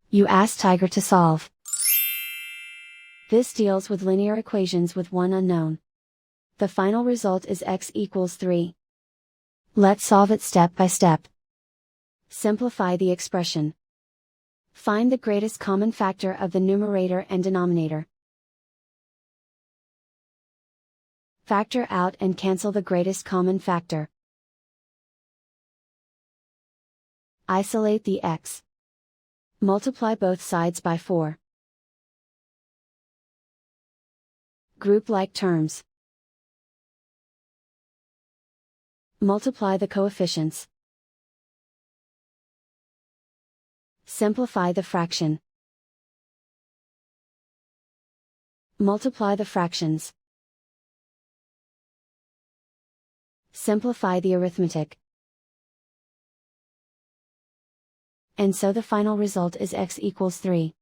You ask Tiger to solve. This deals with linear equations with one unknown. The final result is x equals 3. Let's solve it step by step. Simplify the expression. Find the greatest common factor of the numerator and denominator. Factor out and cancel the greatest common factor. Isolate the x. Multiply both sides by 4. Group like terms. Multiply the coefficients. Simplify the fraction. Multiply the fractions. Simplify the arithmetic. And so the final result is x equals 3.